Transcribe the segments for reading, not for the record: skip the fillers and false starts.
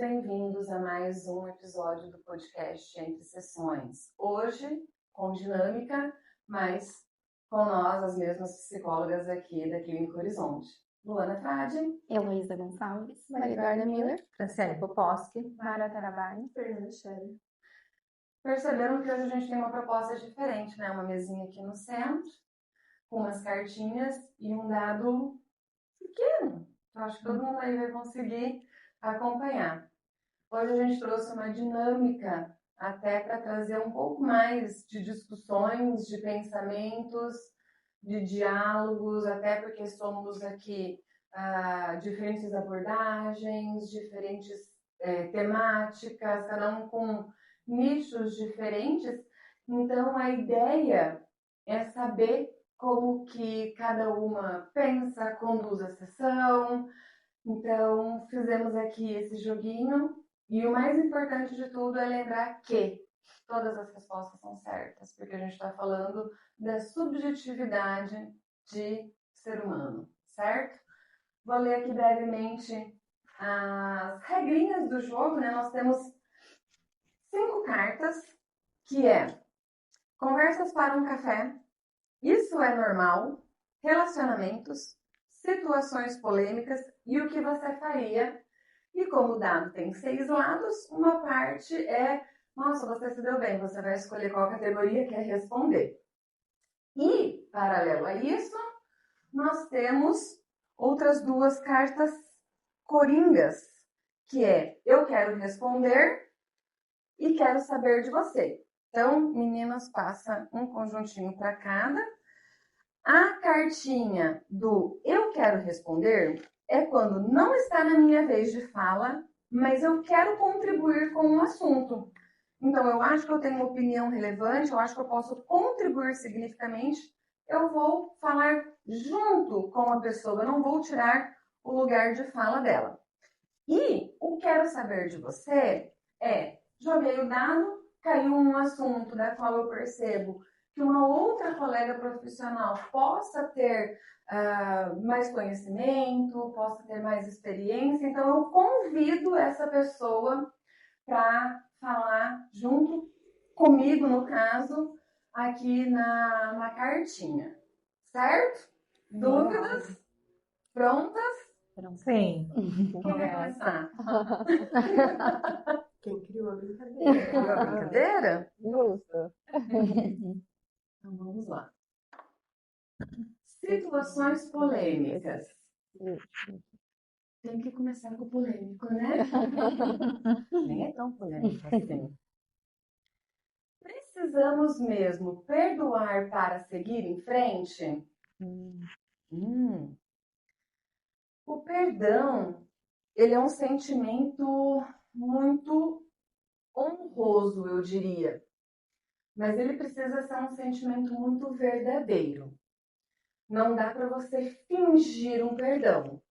bem-vindos a mais um episódio do podcast Entre Sessões. Hoje, com dinâmica, mas com nós, as mesmas psicólogas aqui da Clínica Horizonte. Luana Frade, Heloísa Gonçalves, Maria Eduarda Miller, Franciele Poposki, Mara Tarabai, Fernanda Scherer. Perceberam que hoje a gente tem uma proposta diferente, né? Uma mesinha aqui no centro, com umas cartinhas e um dado pequeno. Eu acho que todo mundo aí vai conseguir acompanhar. Hoje a gente trouxe uma dinâmica até para trazer um pouco mais de discussões, de pensamentos, de diálogos, até porque somos aqui diferentes abordagens, diferentes temáticas, cada um com nichos diferentes. Então a ideia é saber como que cada uma pensa, conduz a sessão. Então fizemos aqui esse joguinho. E o mais importante de tudo é lembrar que todas as respostas são certas, porque a gente está falando da subjetividade de ser humano, certo? Vou ler aqui brevemente as regrinhas do jogo, né? Nós temos 5 cartas, que é conversas para um café, isso é normal, relacionamentos, situações polêmicas e o que você faria. E como o dado tem 6 lados, uma parte é, nossa, você se deu bem, você vai escolher qual categoria quer responder. E, paralelo a isso, nós temos outras 2 cartas coringas, que é eu quero responder e quero saber de você. Então, meninas, passa um conjuntinho para cada. A cartinha do eu quero responder é quando não está na minha vez de fala, mas eu quero contribuir com o assunto. Então, eu acho que eu tenho uma opinião relevante, eu acho que eu posso contribuir significativamente, eu vou falar junto com a pessoa, eu não vou tirar o lugar de fala dela. E o quero saber de você é, joguei o dado, caiu um assunto da qual eu percebo que uma outra colega profissional possa ter mais conhecimento, possa ter mais experiência. Então, eu convido essa pessoa para falar junto comigo, no caso, aqui na cartinha. Certo? Dúvidas? Prontas? Sim. Quem vai começar? Quem criou a brincadeira? Criou a brincadeira? Justo. Então, vamos lá. Situações polêmicas. Tem que começar com o polêmico, né? Nem é tão polêmico assim. Precisamos mesmo perdoar para seguir em frente? O perdão, ele é um sentimento muito honroso, eu diria. Mas ele precisa ser um sentimento muito verdadeiro. Não dá para você fingir um perdão.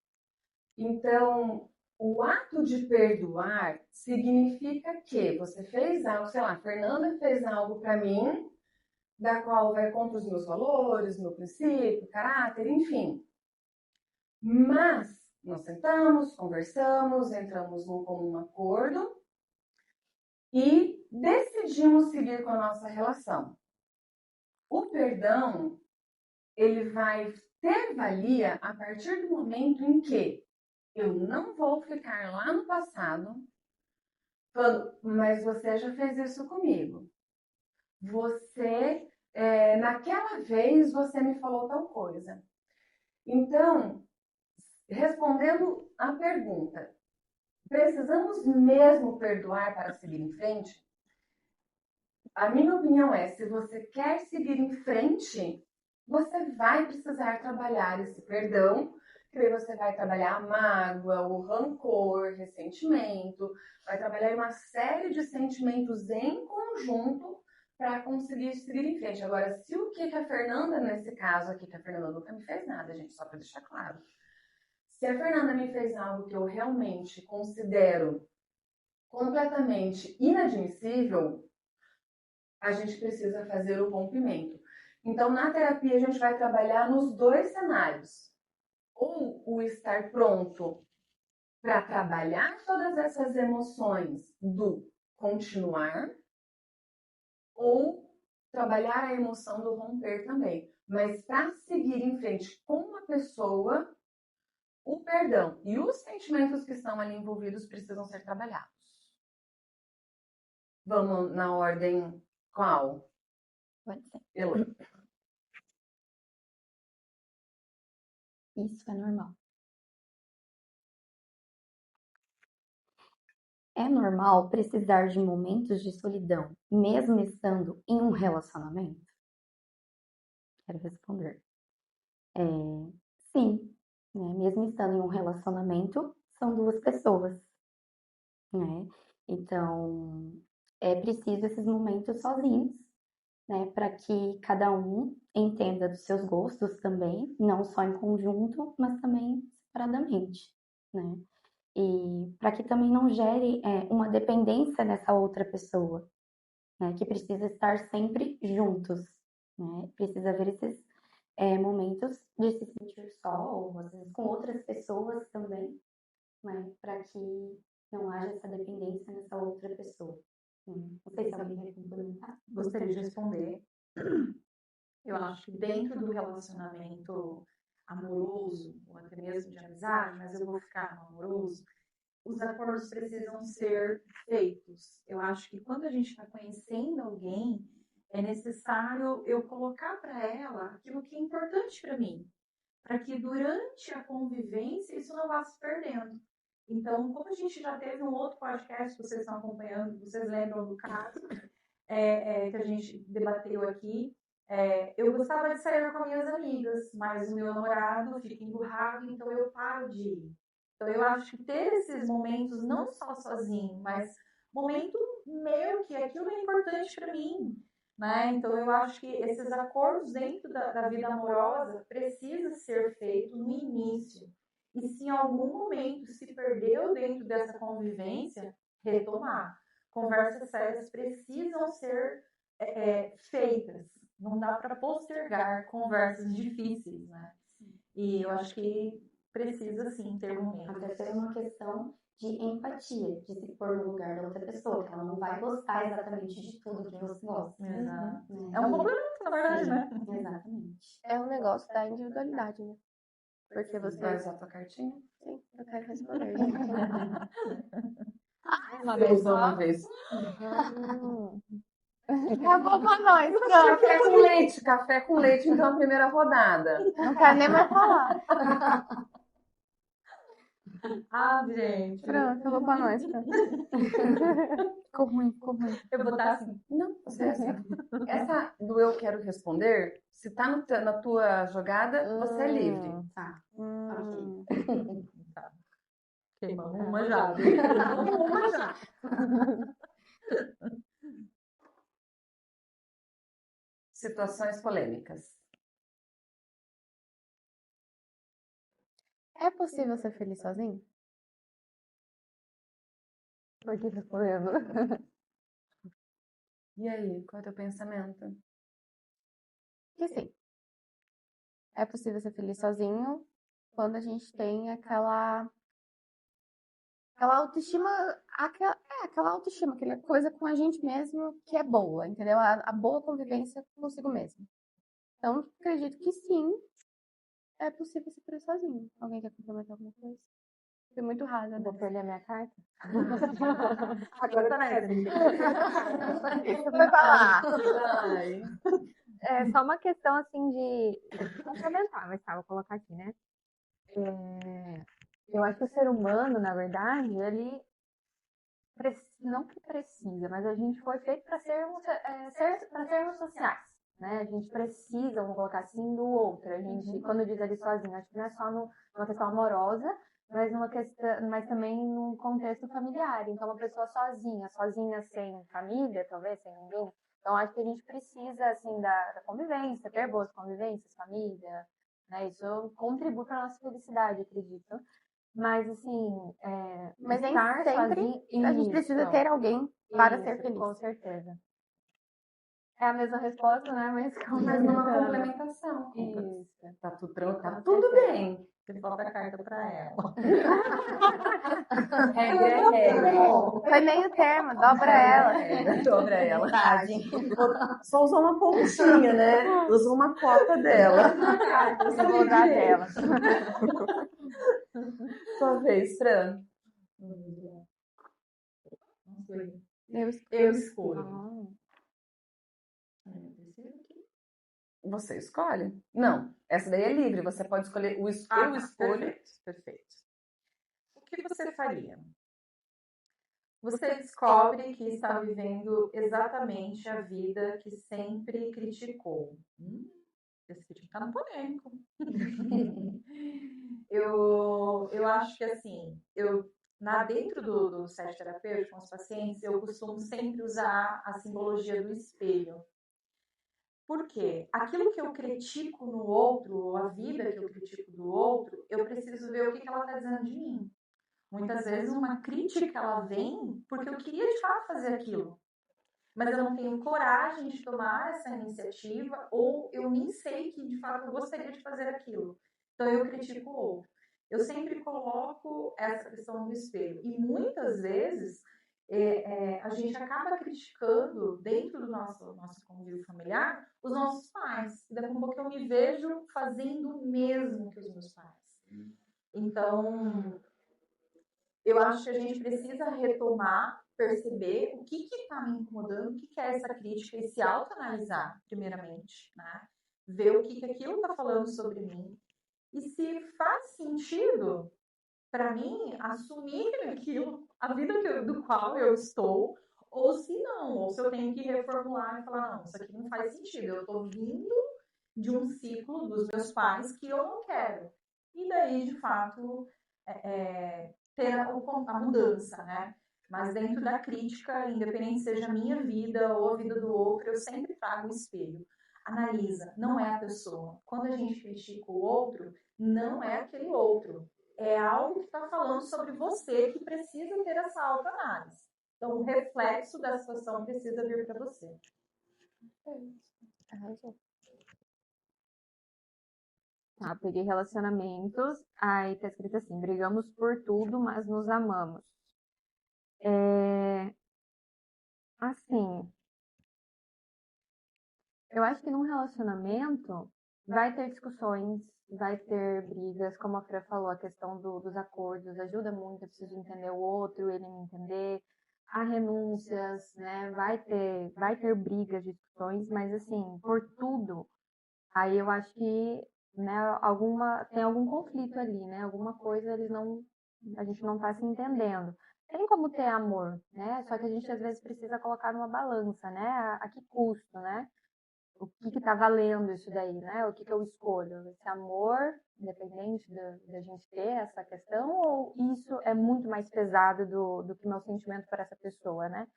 Então, o ato de perdoar significa que você fez algo, sei lá, a Fernanda fez algo para mim, da qual vai contra os meus valores, meu princípio, caráter, enfim. Mas nós sentamos, conversamos, entramos num comum acordo e decidimos seguir com a nossa relação. O perdão, ele vai ter valia a partir do momento em que eu não vou ficar lá no passado falando, mas você já fez isso comigo. Você, naquela vez, você me falou tal coisa. Então, respondendo à pergunta, precisamos mesmo perdoar para seguir em frente? A minha opinião é, se você quer seguir em frente, você vai precisar trabalhar esse perdão, que aí você vai trabalhar a mágoa, o rancor, ressentimento, vai trabalhar uma série de sentimentos em conjunto para conseguir seguir em frente. Agora, se o que a Fernanda, nesse caso aqui, que a Fernanda nunca me fez nada, gente, só para deixar claro. Se a Fernanda me fez algo que eu realmente considero completamente inadmissível, a gente precisa fazer o rompimento. Então, na terapia, a gente vai trabalhar nos 2 cenários. Ou o estar pronto para trabalhar todas essas emoções do continuar ou trabalhar a emoção do romper também. Mas para seguir em frente com a pessoa, o perdão e os sentimentos que estão ali envolvidos precisam ser trabalhados. Vamos na ordem qual? Pode ser. Elô. Isso é normal. É normal precisar de momentos de solidão, mesmo estando em um relacionamento? Quero responder. Sim, né? Mesmo estando em um relacionamento, são duas pessoas, né? Então, é preciso esses momentos sozinhos, né? Para que cada um entenda dos seus gostos também, não só em conjunto, mas também separadamente, né? E para que também não gere uma dependência nessa outra pessoa, né? Que precisa estar sempre juntos, né? Precisa haver esses momentos de se sentir só, ou às vezes com outras pessoas também, né? Para que não haja essa dependência nessa outra pessoa. Não sei se alguém quer complementar. Gostaria de responder. Eu acho que dentro do relacionamento amoroso, ou até mesmo de amizade, mas eu vou ficar no amoroso, os acordos precisam ser feitos. Eu acho que quando a gente está conhecendo alguém, é necessário eu colocar para ela aquilo que é importante para mim, para que durante a convivência isso não vá se perdendo. Então, como a gente já teve um outro podcast que vocês estão acompanhando, vocês lembram do caso que a gente debateu aqui, eu gostava de sair com minhas amigas, mas o meu namorado fica emburrado, então eu paro de ir. Então, eu acho que ter esses momentos, não só sozinho, mas momento meu, que aquilo é importante para mim, né? Então, eu acho que esses acordos dentro da vida amorosa precisa ser feito no início. E se em algum momento se perdeu dentro dessa convivência, retomar. Conversas sérias precisam ser feitas. Não dá para postergar conversas difíceis, né? E eu acho que precisa, sim, ter momentos. Até ser uma questão de empatia, de se pôr no lugar da outra pessoa, que ela não vai gostar exatamente de tudo que você gosta. Exato. Né? É um complemento, na verdade, né? Exatamente. É um negócio da individualidade, né? Porque você. Vai usar tua cartinha? Sim, eu quero responder, gente. Você usou uma vez. Acabou pra nós, pronto. Café com leite, então a primeira rodada. Não quero nem mais falar. Ah, gente. Pronto, acabou pra nós. Pronto. Ficou ruim, ficou ruim. Eu vou botar assim. Não, você é assim. Essa do eu quero responder, se tá na tua jogada, você é livre. Tá. Tá. Queimamos uma já. Uma já. Situações polêmicas. É possível ser feliz sozinho? Tô aqui respondendo. E aí, qual é o teu pensamento? Que sim. É possível ser feliz sozinho quando a gente tem aquela autoestima, aquela autoestima, aquela coisa com a gente mesmo que é boa, entendeu? A boa convivência consigo mesmo. Então, acredito que sim, é possível ser feliz sozinho. Alguém quer complementar alguma coisa? Foi muito rasa, né? Vou perder a minha carta? Agora tá nessa. Você vai falar. Ai. É só uma questão assim de complementar, mas tá, vou colocar aqui, né? Eu acho que o ser humano, na verdade, ele não que precisa, mas a gente foi feito para sermos sociais, né? A gente precisa, vamos colocar assim, do outro. A gente, quando diz ali sozinho, acho que não é só numa questão amorosa, mas mas também num contexto familiar. Então, uma pessoa sozinha sem família, talvez, sem ninguém. Então, acho que a gente precisa, assim, da convivência, ter boas convivências, família, né? Isso contribui para a nossa felicidade, acredito. Mas, assim, Mas nem estar sempre sozinho, a gente precisa ter alguém para ser feliz. Com certeza. É a mesma resposta, né? Mas Mas numa complementação. Isso. Tá tudo bem. Porque falta a carta pra ela. Regra é regra. Foi meio termo, dobra ela. Dobra ela. Metade. Só usou uma pontinha, né? Usou uma cota dela. Eu vou usar dela. Sua vez, Fran. Eu escolho. Você escolhe? Não, essa daí é livre. Você pode escolher. Eu escolho. Perfeito. O que você faria? Você descobre que está vivendo exatamente a vida que sempre criticou. Esse vídeo tá no polêmico. Eu acho que assim, dentro do sete terapêutico com os pacientes, eu costumo sempre usar a simbologia do espelho. Por quê? Aquilo que eu critico no outro, ou a vida que eu critico do outro, eu preciso ver o que ela está dizendo de mim. Muitas vezes uma crítica ela vem porque eu queria de fato fazer aquilo, mas eu não tenho coragem de tomar essa iniciativa, ou eu nem sei que de fato eu gostaria de fazer aquilo. Então eu critico o outro. Eu sempre coloco essa questão do espelho. E muitas vezes a gente acaba criticando dentro do nosso convívio familiar os nossos pais. E daqui a pouco eu me vejo fazendo o mesmo que os meus pais. Então, eu acho que a gente precisa retomar, perceber o que está me incomodando, o que é essa crítica e se autoanalisar, primeiramente, né? Ver o que aquilo está falando sobre mim e se faz sentido para mim assumir aquilo, a vida do qual eu estou, ou se não, ou se eu tenho que reformular e falar, não, isso aqui não faz sentido, eu estou vindo de um ciclo dos meus pais que eu não quero. E daí, de fato, ter a mudança, né? Mas dentro da crítica, independente seja a minha vida ou a vida do outro, eu sempre trago o espelho. Analisa, não é a pessoa. Quando a gente critica o outro, não é aquele outro. É algo que está falando sobre você que precisa ter essa autoanálise. Então, o reflexo da situação precisa vir para você. Tá, peguei relacionamentos, aí tá escrito assim, brigamos por tudo, mas nos amamos. Assim, eu acho que num relacionamento vai ter discussões, vai ter brigas, como a Fran falou, a questão dos acordos ajuda muito, eu preciso entender o outro, ele me entender. Há renúncias, né? Vai ter brigas, discussões, mas assim, por tudo, aí eu acho que, né, tem algum conflito ali, né? Alguma coisa a gente não tá se entendendo. Tem como ter amor, né? Só que a gente às vezes precisa colocar numa balança, né? A que custo, né? O que tá valendo isso daí, né? O que eu escolho? Esse amor, independente da gente ter essa questão, ou isso é muito mais pesado do que meu sentimento para essa pessoa, né?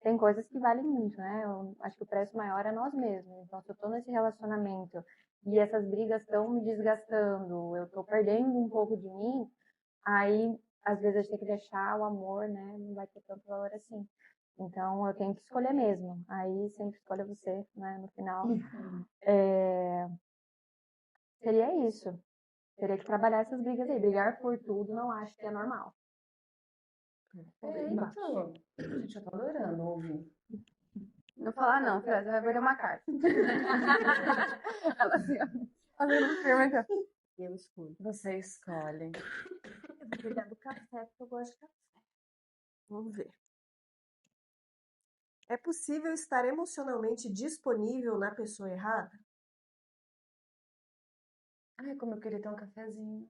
Tem coisas que valem muito, né? Eu acho que o preço maior é nós mesmos. Então, se eu tô nesse relacionamento e essas brigas estão me desgastando, eu tô perdendo um pouco de mim, aí, às vezes, a gente tem que deixar o amor, né? Não vai ter tanto valor assim. Então, eu tenho que escolher mesmo. Aí, sempre escolha você, né? No final. Seria isso. Teria que trabalhar essas brigas aí. Brigar por tudo, não acho que é normal. Então, gente, eu tô adorando ouvir. Não falar não, Fran, você vai perder uma carta. Ela assim, ó, fazendo um filme aqui. Eu escolho. Você escolhe. Eu vou cuidar do café, porque eu gosto de café. Vamos ver. É possível estar emocionalmente disponível na pessoa errada? Ai, como eu queria ter um cafezinho.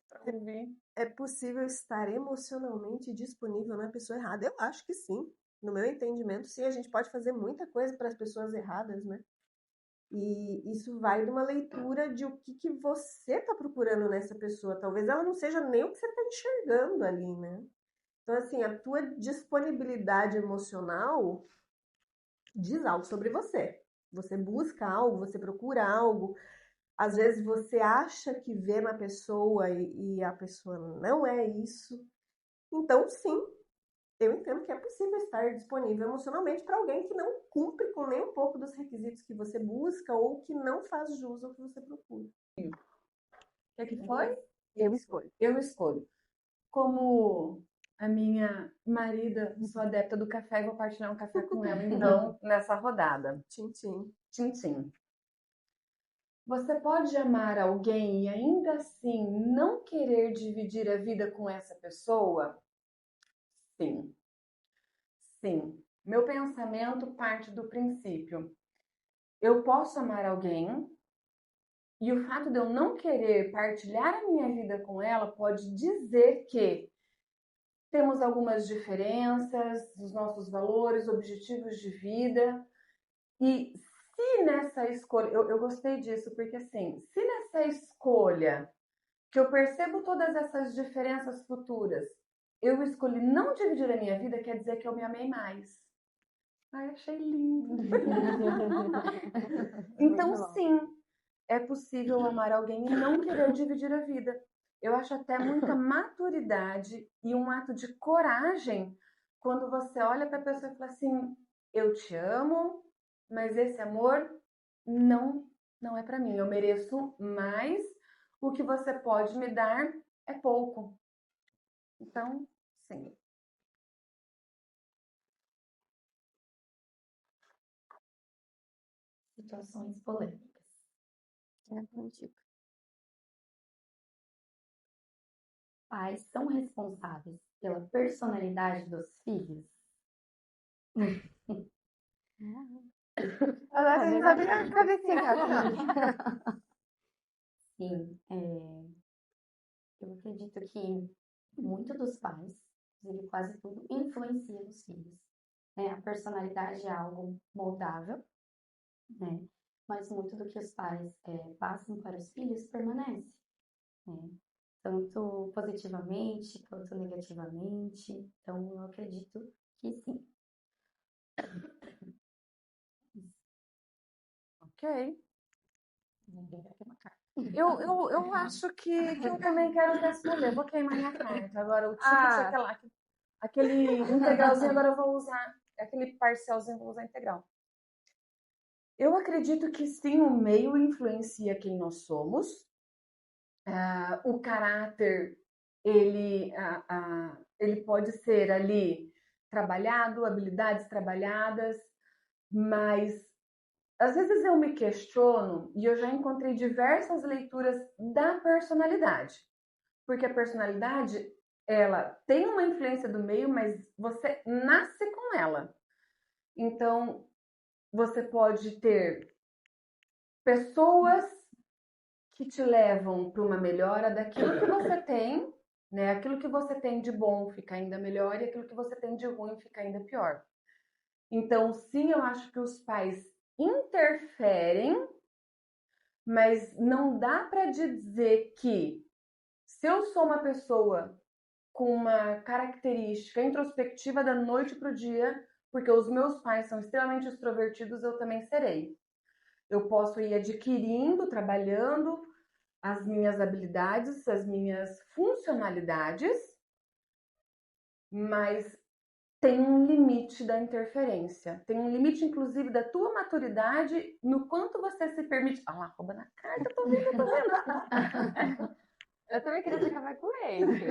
Pra ouvir. É possível estar emocionalmente disponível na pessoa errada? Eu acho que sim. No meu entendimento, sim, a gente pode fazer muita coisa para as pessoas erradas, né? E isso vai de uma leitura de o que você está procurando nessa pessoa. Talvez ela não seja nem o que você está enxergando ali, né? Então, assim, a tua disponibilidade emocional diz algo sobre você. Você busca algo, você procura algo. Às vezes você acha que vê na pessoa e a pessoa não é isso. Então, sim, eu entendo que é possível estar disponível emocionalmente para alguém que não cumpre com nem um pouco dos requisitos que você busca ou que não faz jus ao que você procura. O que foi? Eu escolho. Eu escolho. Como a minha marida, sou adepta do café, e vou partilhar um café com ela, então, nessa rodada. Tchim-tchim. Tchim-tchim. Você pode amar alguém e ainda assim não querer dividir a vida com essa pessoa? Sim. Sim. Meu pensamento parte do princípio: eu posso amar alguém e o fato de eu não querer partilhar a minha vida com ela pode dizer que temos algumas diferenças, os nossos valores, objetivos de vida. E se nessa escolha, eu gostei disso, porque assim, se nessa escolha que eu percebo todas essas diferenças futuras, eu escolhi não dividir a minha vida, quer dizer que eu me amei mais. Ai, achei lindo. Então, sim, é possível amar alguém e não querer dividir a vida. Eu acho até muita maturidade e um ato de coragem quando você olha para a pessoa e fala assim: eu te amo, mas esse amor não é para mim. Eu mereço mais. O que você pode me dar é pouco. Então, sim. Situações polêmicas. É contigo. Pais são responsáveis pela personalidade dos filhos? Agora você sabe a cabecinha, cara. Sim, eu acredito que muito dos pais, inclusive quase tudo, influencia nos filhos. Né? A personalidade é algo moldável, né? Mas muito do que os pais passam para os filhos permanece, né? Tanto positivamente quanto negativamente. Então, eu acredito que sim. Ok. Eu acho que eu também quero responder. Vou queimar minha carta. Agora, o ticket, aquele integralzinho, agora eu vou usar. Aquele parcialzinho, eu vou usar integral. Eu acredito que sim, o meio influencia quem nós somos. O caráter, ele pode ser ali trabalhado, habilidades trabalhadas, mas às vezes eu me questiono e eu já encontrei diversas leituras da personalidade. Porque a personalidade, ela tem uma influência do meio, mas você nasce com ela. Então, você pode ter pessoas que te levam para uma melhora daquilo que você tem, né? Aquilo que você tem de bom fica ainda melhor e aquilo que você tem de ruim fica ainda pior. Então, sim, eu acho que os pais interferem, mas não dá para dizer que se eu sou uma pessoa com uma característica introspectiva da noite para o dia, porque os meus pais são extremamente extrovertidos, eu também serei. Eu posso ir adquirindo, trabalhando as minhas habilidades, as minhas funcionalidades, mas tem um limite da interferência. Tem um limite, inclusive, da tua maturidade no quanto você se permite. Ah lá, rouba na carta, tô vendo. Eu também queria te acabar com leite.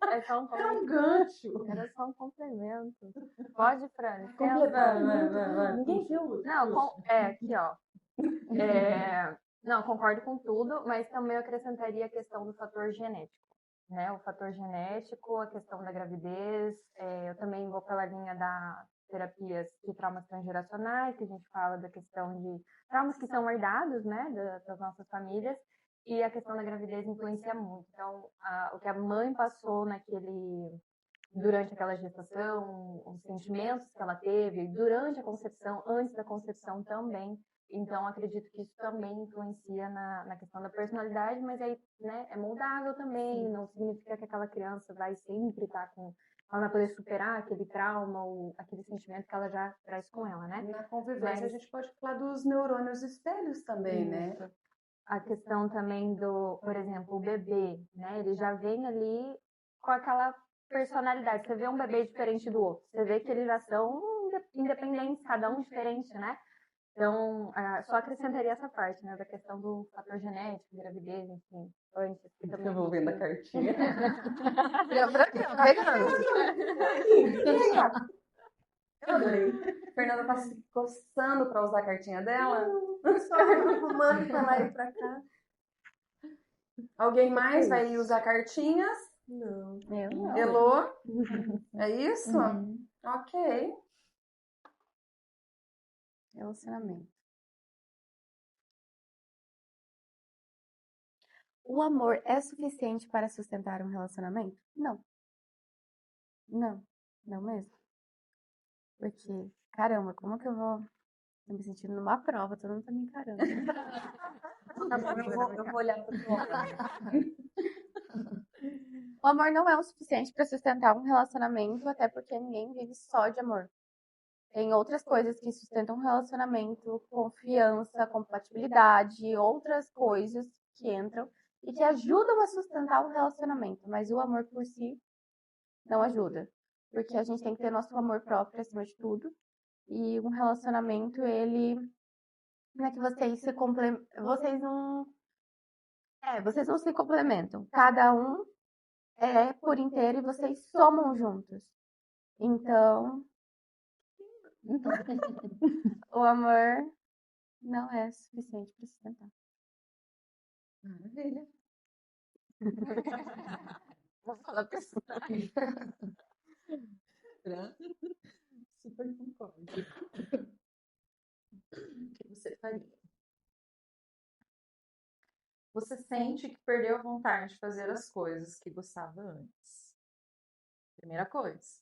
É só um gancho. Era só um complemento. Pode, Fran? Vai. Ninguém viu. Não, aqui, ó. Não, concordo com tudo, mas também eu acrescentaria a questão do fator genético, né? O fator genético, a questão da gravidez. Eu também vou pela linha da terapias de traumas transgeracionais, que a gente fala da questão de traumas que são herdados, né, das nossas famílias, e a questão da gravidez influencia muito. Então, o que a mãe passou durante aquela gestação, os sentimentos que ela teve, durante a concepção, antes da concepção também. Então, acredito que isso também influencia na questão da personalidade, mas aí, né, é moldável também, não significa que aquela criança vai sempre estar ela vai poder superar aquele trauma ou aquele sentimento que ela já traz com ela, né? Na convivência, a gente pode falar dos neurônios espelhos também, né? A questão também por exemplo, o bebê, né? Ele já vem ali com aquela personalidade. Você vê um bebê diferente do outro. Você vê que eles já são independentes, cada um diferente, né? Então, só acrescentaria essa parte, né, da questão do fator genético, gravidez, enfim, antes. Que também Eu vou vendo a cartinha. Eu adorei. Fernanda tá se coçando pra usar a cartinha dela. Só arrumando pra lá e pra cá. Alguém mais vai usar cartinhas? Não. Eu não. Elô? É isso? Uhum. Ok. Relacionamento. O amor é suficiente para sustentar um relacionamento? Não. Não. Não mesmo. Porque, caramba, como que eu vou... Tô me sentindo numa prova, todo mundo tá me encarando. Tá bom, eu vou olhar pro teu lado. O amor não é o suficiente para sustentar um relacionamento, até porque ninguém vive só de amor. Tem outras coisas que sustentam um relacionamento, confiança, compatibilidade, outras coisas que entram e que ajudam a sustentar um relacionamento, mas o amor por si não ajuda, porque a gente tem que ter nosso amor próprio acima de tudo. E um relacionamento, ele não é que vocês se complementam, vocês não se complementam. Cada um é por inteiro e vocês somam juntos. Então, o amor não é suficiente para sustentar. Maravilha. Vou falar pra você. Super concordo. O que você faria? Você sente que perdeu a vontade de fazer as coisas que gostava antes. Primeira coisa,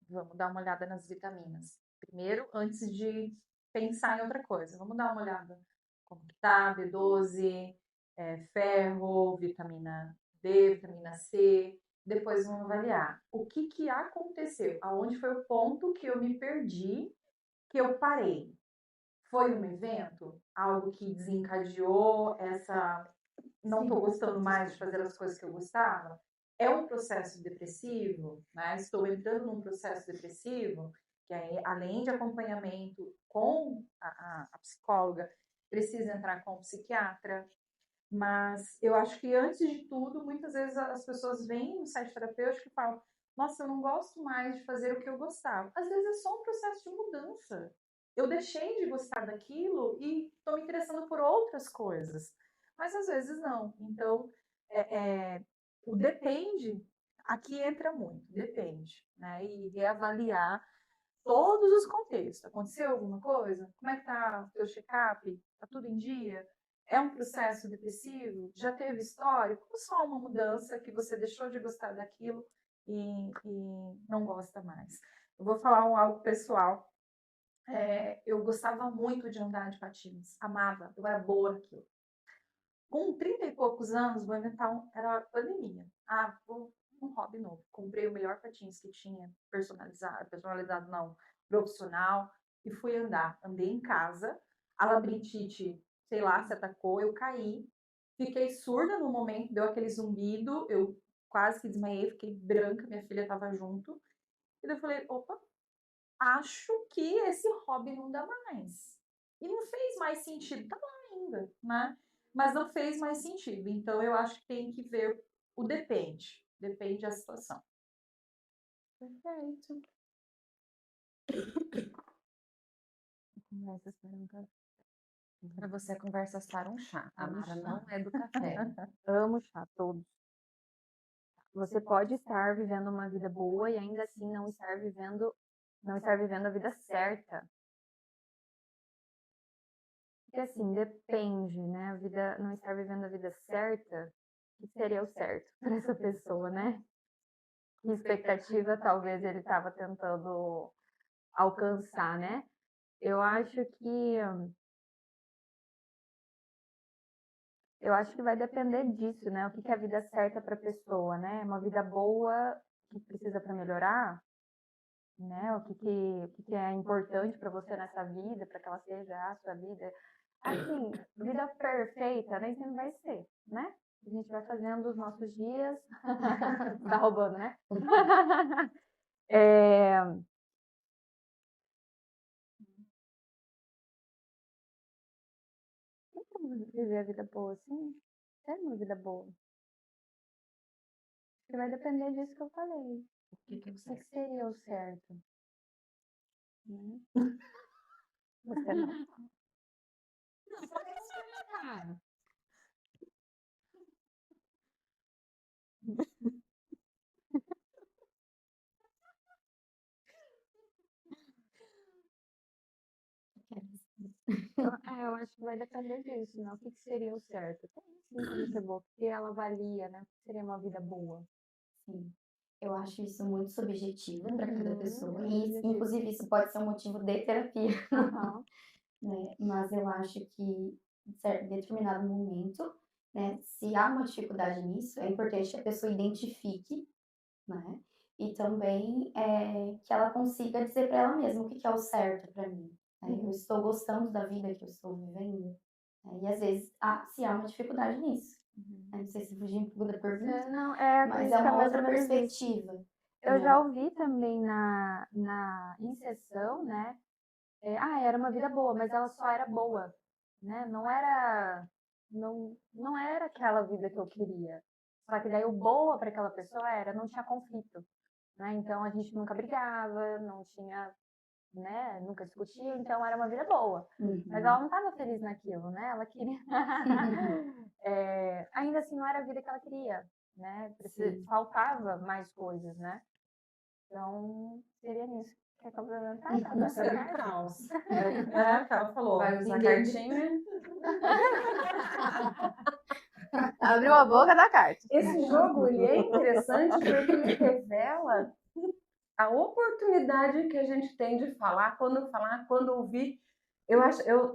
vamos dar uma olhada nas vitaminas. Primeiro, antes de pensar em outra coisa, vamos dar uma olhada como que tá, B12, ferro, vitamina D, vitamina C. Depois vamos avaliar o que aconteceu, aonde foi o ponto que eu me perdi, que eu parei. Foi um evento? Algo que desencadeou essa... Não estou gostando mais de fazer as coisas que eu gostava? É um processo depressivo, né? Estou entrando num processo depressivo, que aí, além de acompanhamento com a psicóloga, precisa entrar com o psiquiatra. Mas eu acho que, antes de tudo, muitas vezes as pessoas vêm no site terapêutico e falam: nossa, eu não gosto mais de fazer o que eu gostava. Às vezes é só um processo de mudança. Eu deixei de gostar daquilo e estou me interessando por outras coisas. Mas às vezes não. Então, o depende, aqui entra muito, depende, né? E reavaliar todos os contextos. Aconteceu alguma coisa? Como é que tá o teu check-up? Tá tudo em dia? É um processo depressivo? Já teve histórico? Ou só uma mudança que você deixou de gostar daquilo e não gosta mais? Eu vou falar algo pessoal. Eu gostava muito de andar de patins. Amava. Eu era boa naquilo. Com 30 e poucos anos, vou inventar era pandemia. Um hobby novo. Comprei o melhor patins que tinha, personalizado não, profissional, e fui andar. Andei em casa, a labirintite, sei lá, se atacou, eu caí, fiquei surda no momento, deu aquele zumbido, eu quase que desmaiei, fiquei branca, minha filha estava junto. E daí eu falei: opa, acho que esse hobby não dá mais. E não fez mais sentido, tá lá ainda, né? Mas não fez mais sentido. Então eu acho que tem que ver o depende. Depende da situação. Perfeito. Para você, a conversa para um chá. A Mara não é do café. Amo chá, todos. Você pode estar vivendo uma vida boa e ainda assim não estar vivendo a vida certa. Porque assim, depende, né? A vida, não estar vivendo a vida certa, o que seria o certo para essa pessoa, né? Que expectativa talvez ele estava tentando alcançar, né? Eu acho que vai depender disso, né? O que é a vida certa para a pessoa, né? Uma vida boa que precisa para melhorar, né? O que é importante para você nessa vida, para que ela seja a sua vida. Assim, vida perfeita nem sempre vai ser, né? A gente vai fazendo os nossos dias, vai roubando, né? viver a vida boa assim? Ter uma vida boa. Porque vai depender disso que eu falei. O que que é o O que certo? que seria o certo? Né? Você não. Eu acho que vai depender disso, né? O que que seria o certo? Tem sim como ser boa, porque ela avalia, né? O que seria uma vida boa. Sim. Eu acho isso muito subjetivo para cada Uhum, pessoa. é E, subjetivo. inclusive, isso pode ser um motivo de terapia, Aham. né? Mas eu acho que em determinado momento, né, se há uma dificuldade nisso, é importante que a pessoa identifique, né? E também que ela consiga dizer para ela mesma o que que é o certo para mim. Né? Eu estou gostando da vida que eu estou vivendo. Né? E às vezes se há uma dificuldade nisso. Eu não sei se fugi um pouco da pergunta, Não, mas é acredito que a uma outra mesma existe. perspectiva. Eu né? já ouvi também na inserção, né? Era uma vida boa, mas ela só era boa, né? Não era aquela vida que eu queria. Só que daí o boa para aquela pessoa não tinha conflito, né? Então a gente nunca brigava, não tinha, né? Nunca discutia, então era uma vida boa. Mas ela não estava feliz naquilo, né? Ela queria. Ainda assim, não era a vida que ela queria, né? Sim. Faltava mais coisas, né? Então, seria nisso. Quer complementar? Tá Vai sair um caos. Ela falou. Vai usar cartinha. Abriu a boca da carta. Esse jogo ele é interessante porque ele revela a oportunidade que a gente tem de falar, quando ouvir.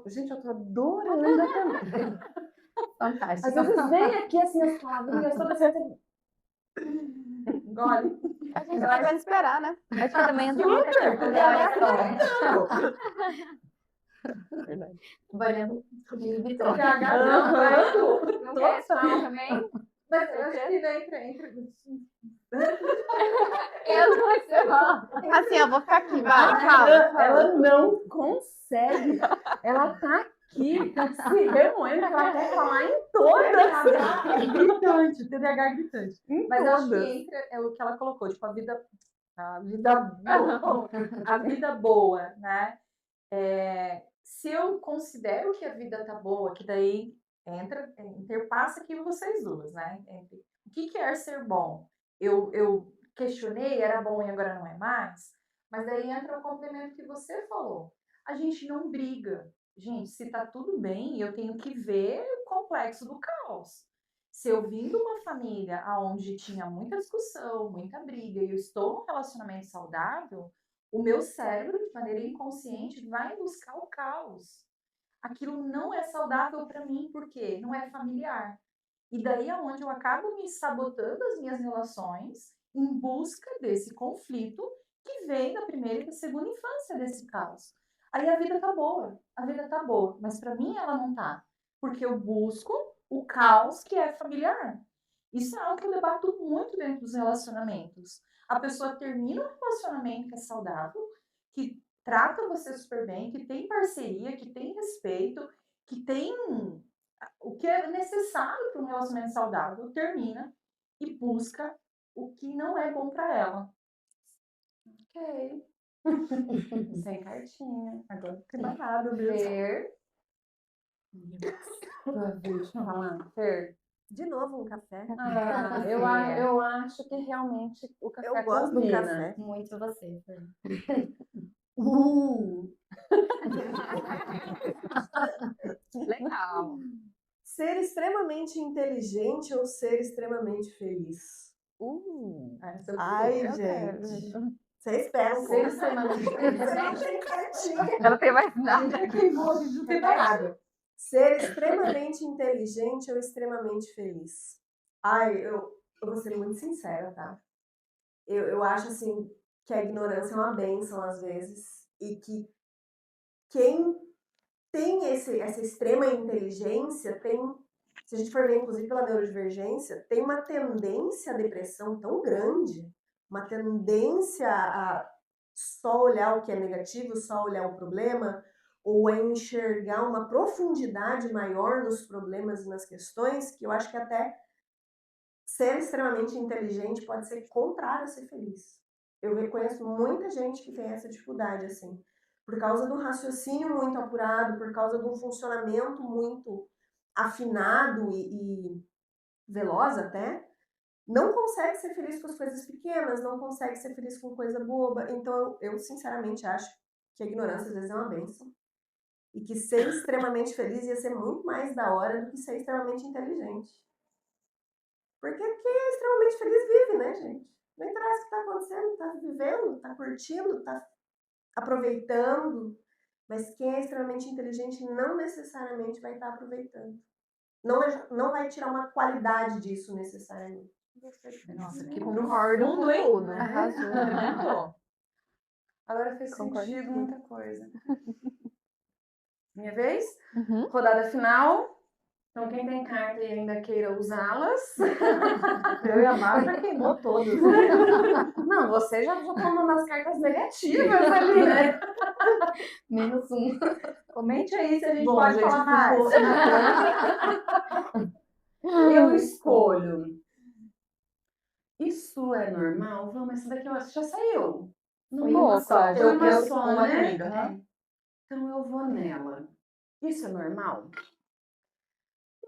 Gente, eu tô adorando também. Fantástico. Às vezes vem aqui assim as palavrinhas todas assim. Engole. A gente vai aguenta esperar, né? Acho que também entra Verdade. Trabalhando de O vitória. PH não, vai tu. Não quer falar também? Mas eu acho que entre. Eu não sei falar. Assim, eu vou ficar aqui, vai, fala. Ela não consegue. Ela tá aqui se remoendo, que ela quer falar em todas. Gritante, TDAH gritante. Em Mas eu acho que todas. entra o que ela colocou, tipo, a vida boa, a vida boa, né? Se eu considero que a vida tá boa, que daí interpassa aqui vocês duas, né? O que é ser bom? Eu questionei, era bom e agora não é mais, mas daí entra o complemento que você falou. A gente não briga. Gente, se tá tudo bem, eu tenho que ver o complexo do caos. Se eu vim de uma família onde tinha muita discussão, muita briga, e eu estou num relacionamento saudável, o meu cérebro, de maneira inconsciente, vai buscar o caos. Aquilo não é saudável para mim, porque não é familiar. E daí é onde eu acabo me sabotando as minhas relações em busca desse conflito que vem da primeira e da segunda infância desse caos. Aí a vida tá boa, mas para mim ela não tá, porque eu busco o caos que é familiar. Isso é algo que eu debato muito dentro dos relacionamentos. A pessoa termina um relacionamento que é saudável, que trata você super bem, que tem parceria, que tem respeito, que tem o que é necessário para um relacionamento saudável, termina e busca o que não é bom para ela. Ok. Sem cartinha. Agora não tem mais nada mesmo. Fer. Tua vez, falar. Fer. De novo um café. Eu acho que realmente o café Eu gosto do combina. café. Muito você. Legal. Ser extremamente inteligente ou ser extremamente feliz? Ai, Eu gente. quero. Vocês esperam. Ser extremamente Ela tem mais nada. Não tem nada. Ser extremamente inteligente ou extremamente feliz? Ai, eu vou ser muito sincera, tá? Eu acho, assim, que a ignorância é uma bênção, às vezes. E que quem tem essa extrema inteligência se a gente for ver, inclusive, pela neurodivergência, tem uma tendência à depressão tão grande, uma tendência a só olhar o que é negativo, só olhar o problema, ou é enxergar uma profundidade maior nos problemas e nas questões, que eu acho que até ser extremamente inteligente pode ser contrário a ser feliz. Eu reconheço muita gente que tem essa dificuldade, assim, por causa do raciocínio muito apurado, por causa de um funcionamento muito afinado e veloz até, não consegue ser feliz com as coisas pequenas, não consegue ser feliz com coisa boba. Então, eu sinceramente acho que a ignorância às vezes é uma bênção. E que ser extremamente feliz ia ser muito mais da hora do que ser extremamente inteligente. Porque quem é extremamente feliz vive, né, gente? Não interessa o que está acontecendo, está vivendo, está curtindo, está aproveitando. Mas quem é extremamente inteligente não necessariamente vai estar aproveitando. Não vai tirar uma qualidade disso necessariamente. Nossa, que Concordo profundo, com hein? tudo. Arrasou. Arrebentou. Agora fez Concordo sentido com muita coisa. Minha vez? Uhum. Rodada final. Então, quem tem carta e ainda queira usá-las. Eu e a Mar já queimou todas. Não, você já estão dando as cartas negativas ali, né? Menos um. Comente aí se a gente Bom, pode gente, falar mais. fosse na conta. Eu escolho. Isso é normal? Vamos, essa daqui eu acho que já saiu. Não Foi vou uma só. só. Foi uma Eu só, uma né? comigo, aham. Então eu vou nela. Isso é normal?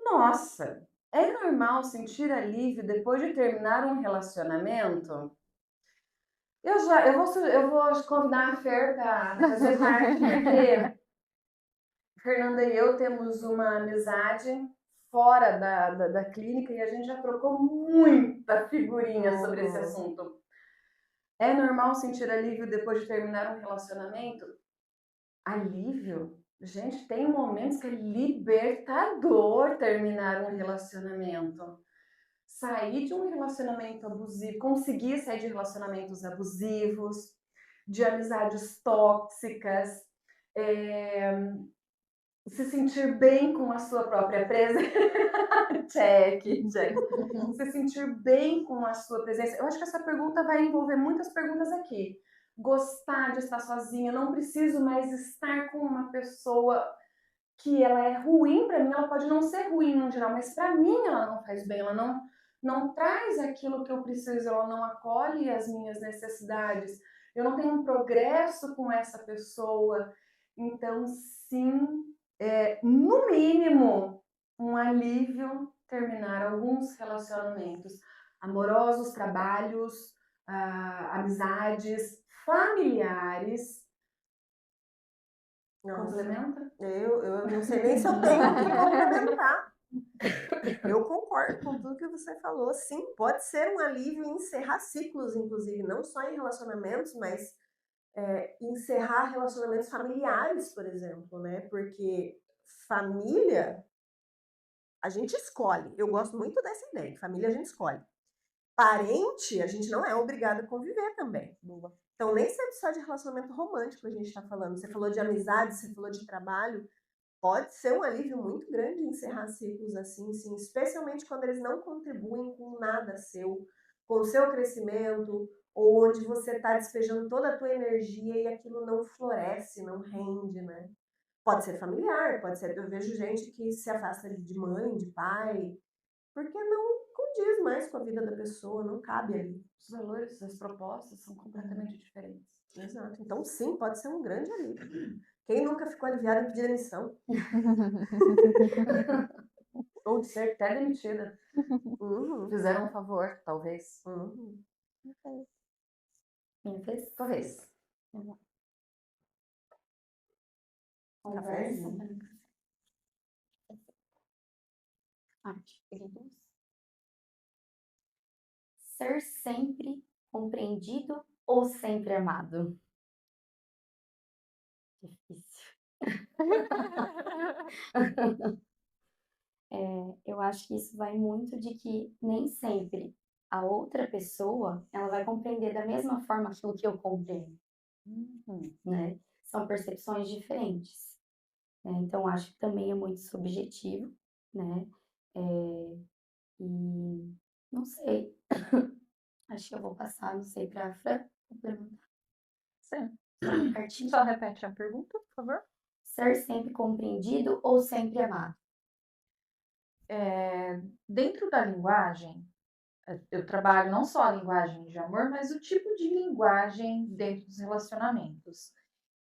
Nossa, é normal sentir alívio depois de terminar um relacionamento? Eu vou convidar a Fer para fazer parte, porque Fernanda e eu temos uma amizade fora da clínica e a gente já trocou muita figurinha sobre esse assunto. É normal sentir alívio depois de terminar um relacionamento? Alívio? Gente, tem momentos que é libertador terminar um relacionamento. Sair de um relacionamento abusivo, conseguir sair de relacionamentos abusivos, de amizades tóxicas, se sentir bem com a sua própria presença. check. Se sentir bem com a sua presença. Eu acho que essa pergunta vai envolver muitas perguntas aqui. Gostar de estar sozinha, não preciso mais estar com uma pessoa que ela é ruim para mim, ela pode não ser ruim no geral, mas para mim ela não faz bem, ela não traz aquilo que eu preciso, ela não acolhe as minhas necessidades, eu não tenho um progresso com essa pessoa. Então, sim, no mínimo, um alívio terminar alguns relacionamentos amorosos, trabalhos, amizades, familiares. Nossa, Complementa? eu não sei nem se eu tenho o que complementar. Eu concordo com tudo que você falou. Sim, pode ser um alívio encerrar ciclos, inclusive, não só em relacionamentos, mas encerrar relacionamentos familiares, por exemplo, né? Porque família, a gente escolhe. Eu gosto muito dessa ideia. Família a gente escolhe. Parente, a gente não é obrigado a conviver também. Então, nem sempre só de relacionamento romântico a gente está falando. Você falou de amizade, você falou de trabalho. Pode ser um alívio muito grande encerrar ciclos assim, sim, especialmente quando eles não contribuem com nada seu, com o seu crescimento, ou onde você está despejando toda a tua energia e aquilo não floresce, não rende, né? Pode ser familiar, pode ser... Eu vejo gente que se afasta de mãe, de pai, porque não condiz mais com a vida da pessoa, não cabe ali. Os valores, as propostas são completamente diferentes. Exato. Então, sim, pode ser um grande alívio. Quem nunca ficou aliviado em pedir demissão? Ou de ser até demitida. Uhum. Fizeram um favor, talvez. Uhum. Minha vez? Talvez. Conversa. Peguei duas. Ser sempre compreendido ou sempre amado? Difícil. Eu acho que isso vai muito de que nem sempre a outra pessoa ela vai compreender da mesma forma aquilo que eu compreendo, né? São percepções diferentes, né? Então acho que também é muito subjetivo, né? E não sei. Acho que eu vou passar, não sei, para a Fran complementar. Sim. Só uma cartinha. Só repete a pergunta, por favor. ser sempre compreendido ou sempre amado? Dentro da linguagem, eu trabalho não só a linguagem de amor, mas o tipo de linguagem dentro dos relacionamentos.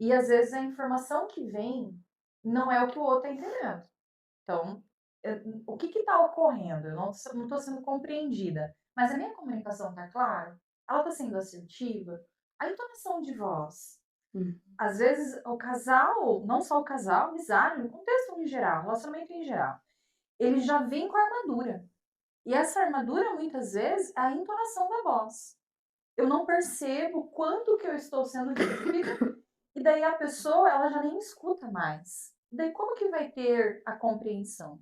E às vezes a informação que vem não é o que o outro está entendendo. Então, o que está ocorrendo? Eu não estou sendo compreendida, mas a minha comunicação está clara? Ela está sendo assertiva? A entonação de voz. Às vezes o casal, não só o casal, amizade, no contexto em geral, relacionamento em geral, ele já vem com a armadura. E essa armadura, muitas vezes, é a entonação da voz. Eu não percebo quanto que eu estou sendo dita, e daí a pessoa, ela já nem me escuta mais. E daí como que vai ter a compreensão?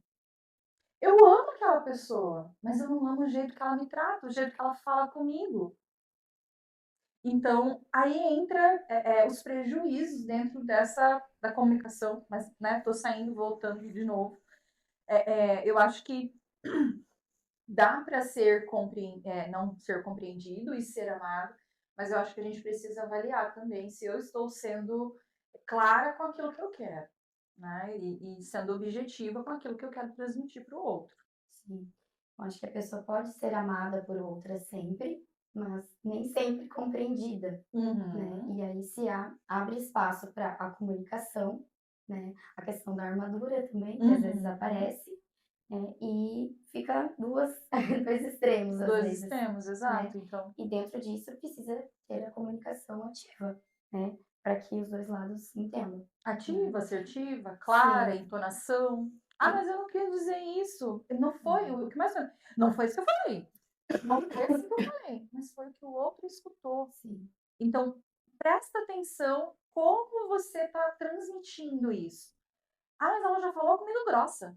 Eu amo aquela pessoa, mas eu não amo o jeito que ela me trata, o jeito que ela fala comigo. Então, aí entra os prejuízos dentro da comunicação, mas, né, tô saindo, voltando de novo. Eu acho que dá para não ser compreendido e ser amado, mas eu acho que a gente precisa avaliar também se eu estou sendo clara com aquilo que eu quero, né? E sendo objetiva com aquilo que eu quero transmitir para o outro. Sim. Eu acho que a pessoa pode ser amada por outra sempre, mas nem sempre compreendida, né? E aí se abre espaço para a comunicação, né? A questão da armadura também, que às vezes aparece, né? E fica dois extremos, às Dois vezes. extremos, exato. Então, E dentro disso precisa ter a comunicação ativa, né? Para que os dois lados entendam. ativa, assertiva, clara, Sim. entonação. Ah, mas eu não quis dizer isso. Não foi o que mais. Não foi isso que eu falei. Não foi isso que eu falei, mas foi o que o outro escutou. Sim. Então, presta atenção como você está transmitindo isso. Ah, mas ela já falou comigo grossa.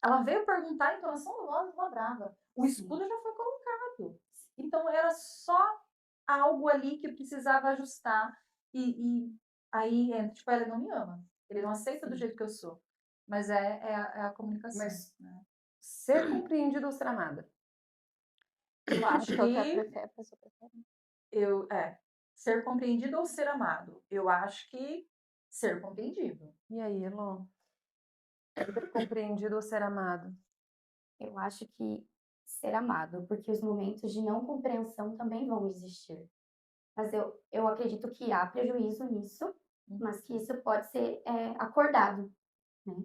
Ela veio perguntar a entonação da voz, uma brava. O escudo já foi colocado. Então, era só algo ali que precisava ajustar. E aí, tipo, ele não me ama. Ele não aceita do jeito que eu sou. Mas é a comunicação. Mas né? ser compreendido ou ser amada? Eu acho Acho que que a pessoa prefere. ser compreendido ou ser amado. Eu acho que ser compreendido. E aí, Elô? Ser compreendido ou ser amado? Eu acho que ser amado, porque os momentos de não compreensão também vão existir. Mas eu acredito que há prejuízo nisso, mas que isso pode ser acordado, né?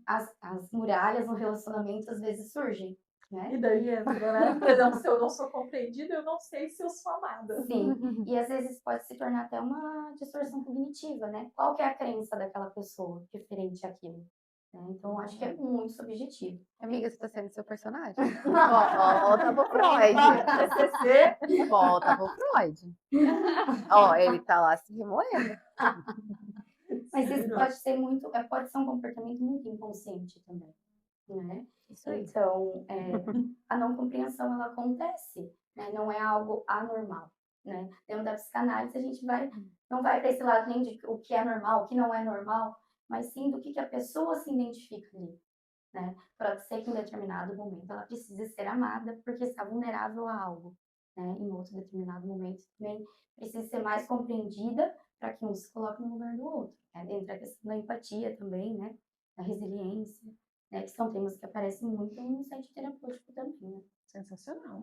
As muralhas no relacionamento às vezes surgem, né? E daí entra, né? Por exemplo, se eu não sou compreendida, eu não sei se eu sou amada. Sim, e às vezes pode se tornar até uma distorção cognitiva, né? Qual que é a crença daquela pessoa referente àquilo? Né? Então, acho que é muito subjetivo. Amiga, você tá sendo seu personagem. Volta pro Freud. Volta pro Freud. Ó, ele tá lá se remoendo. Mas isso pode ser um comportamento muito inconsciente também, né? Isso aí. Então, a não compreensão, ela acontece, né? Não é algo anormal, né? Dentro da psicanálise, a gente não vai para esse lado nem de o que é normal, o que não é normal, mas sim do que a pessoa se identifica ali, né? Pode ser que em determinado momento ela precise ser amada porque está vulnerável a algo, né? Em outro determinado momento também precisa ser mais compreendida para que um se coloque no lugar do outro. Né? Dentro da questão da empatia também, né? Da resiliência, né? Que são temas que aparecem muito no site terapêutico também, né? Sensacional.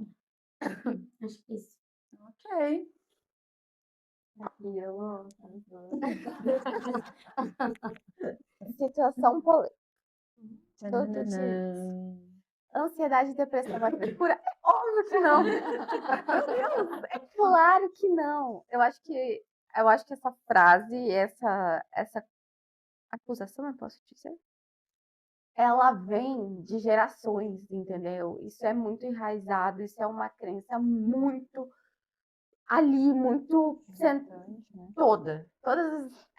Acho que isso. Ok. Situação polêmica. Todo dia. Ansiedade e depressão vai frescura? É óbvio que não. Meu Deus, é claro que não. Eu acho que essa frase, essa acusação, eu posso dizer, ela vem de gerações, entendeu? Isso é muito enraizado, isso é uma crença muito ali, muito todas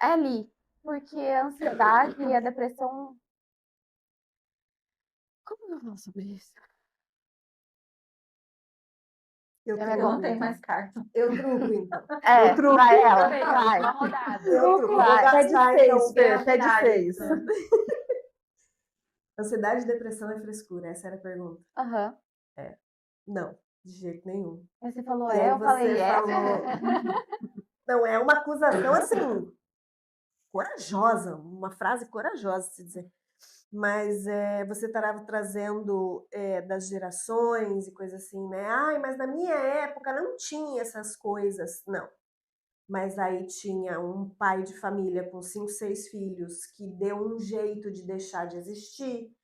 é ali, porque a ansiedade e a depressão. Como eu falo sobre isso? Eu É Eu não bom, tenho então. mais carta. Eu truco, então. É, truco. vai ela, Uma vai. rodada. Eu truco. Vou Vai. gastar, Pede então, 6, Fer, pede verdade. 6. Ansiedade e depressão é frescura? Essa era a pergunta. Aham. Não, de jeito nenhum. Você falou E aí eu falei você falou- Não, é uma acusação assim, corajosa, uma frase corajosa de se dizer. Mas você estava trazendo das gerações e coisas assim, né? Ai, mas na minha época não tinha essas coisas. Não. Mas aí tinha um pai de família com 5, 6 filhos que deu um jeito de deixar de existir.